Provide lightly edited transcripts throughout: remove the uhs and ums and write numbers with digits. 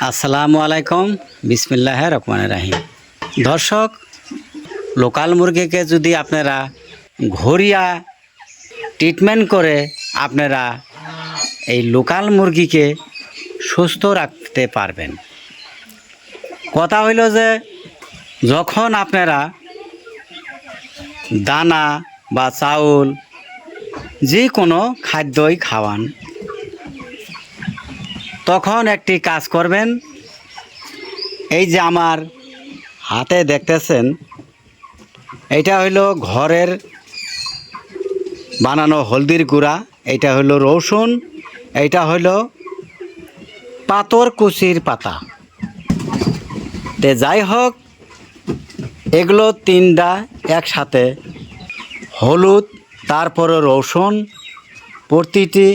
আসসালামু আলাইকুম, বিসমিল্লাহির রহমানির রহিম। দর্শক, লোকাল মুরগিকে যদি আপনারা ঘরিয়া ট্রিটমেন্ট করে আপনারা এই লোকাল মুরগিকে সুস্থ রাখতে পারবেন। কথা হইল যে যখন আপনারা দানা বা চাউল যে কোনো খাদ্যই খাওয়ান, তখন একটি কাজ করবেন। এই যে আমার হাতে দেখতেছেন, এটা হইল ঘরের বানানো হলদির গুঁড়া, এটা হইল রসুন, এটা হইল পাথরকুচির পাতা। তে যাই হোক, এগুলো তিনটা একসাথে, হলুদ তারপরে রসুন, প্রতিটি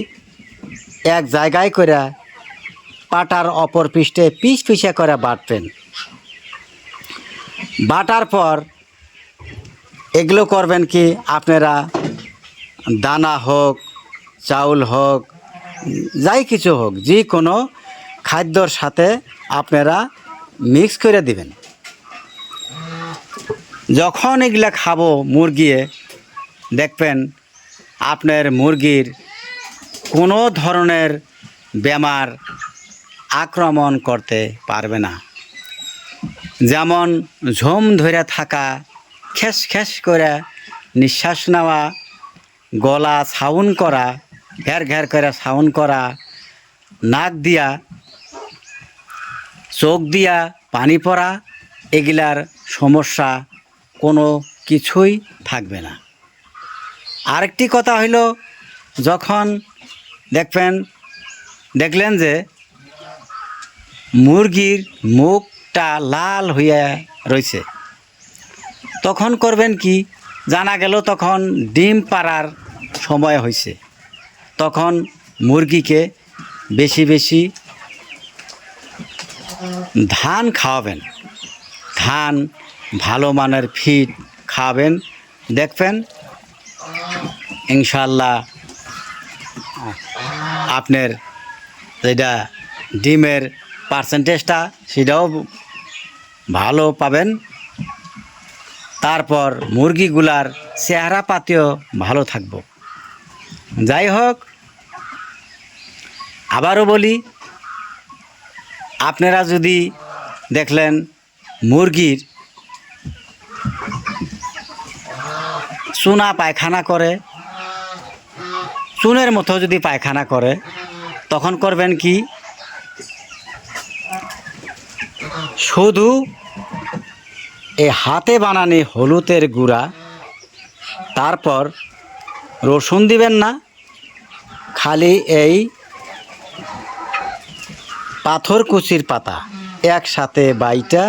এক জায়গায় করে পাটার অপর পৃষ্ঠে পিস পিসে করে বাটবেন। বাটার পর এগুলো করবেন কি, আপনারা দানা হোক, চাউল হোক, যাই কিছু হোক, যে কোনো খাদ্যর সাথে আপনারা মিক্স করে দিবেন। যখন এগুলা খাবো মুরগিয়ে, দেখবেন আপনার মুরগির কোনো ধরনের বেমার আক্রমণ করতে পারবে না। যেমন ঝুম ধরে থাকা, খেস খেস করে নিঃশ্বাস নেওয়া, গলা সাউন্ড করা, ঘের ঘের করে সাউন্ড করা, নাক দিয়া চোখ দিয়া পানি পড়া, এগুলার সমস্যা কোনো কিছুই থাকবে না। আরেকটি কথা হইল, যখন দেখলেন যে মুরগির মুখটা লাল হইয়া রয়েছে, তখন করবেন কি, জানা গেল তখন ডিম পাড়ার সময় হয়েছে, তখন মুরগিকে বেশি বেশি ধান খাওয়াবেন। ধান, ভালো মানের ফিড খাওয়াবেন। দেখবেন ইনশাল্লাহ আপনার যেটা ডিমের পার্সেন্টেজটা সেটাও ভালো পাবেন। তারপর মুরগিগুলার চেহারা পাতিও ভালো থাকব। যাই হোক, আবারও বলি, আপনারা যদি দেখলেন মুরগির চুনা পায়খানা করে, চুনের মতো যদি পায়খানা করে, তখন করবেন কি, শুধু এই হাতে বানানি হলুদের গুঁড়া, তারপর রসুন দিবেন না, খালি এই পাথরকুচির পাতা একসাথে বাইটা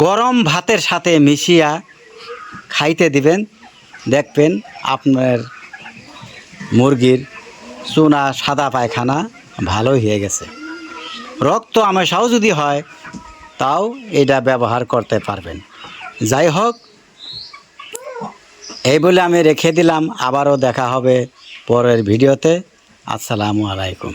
গরম ভাতের সাথে মিশিয়া খাইতে দিবেন। দেখবেন আপনার মুরগির চুনা সাদা পায়খানা ভালো হয়ে গেছে। রক্ত আমাশাও যদি হয়, তাও এটা ব্যবহার করতে পারবেন। যাই হোক, এই বলে আমি রেখে দিলাম। আবারও দেখা হবে পরের ভিডিওতে। আসসালামু আলাইকুম।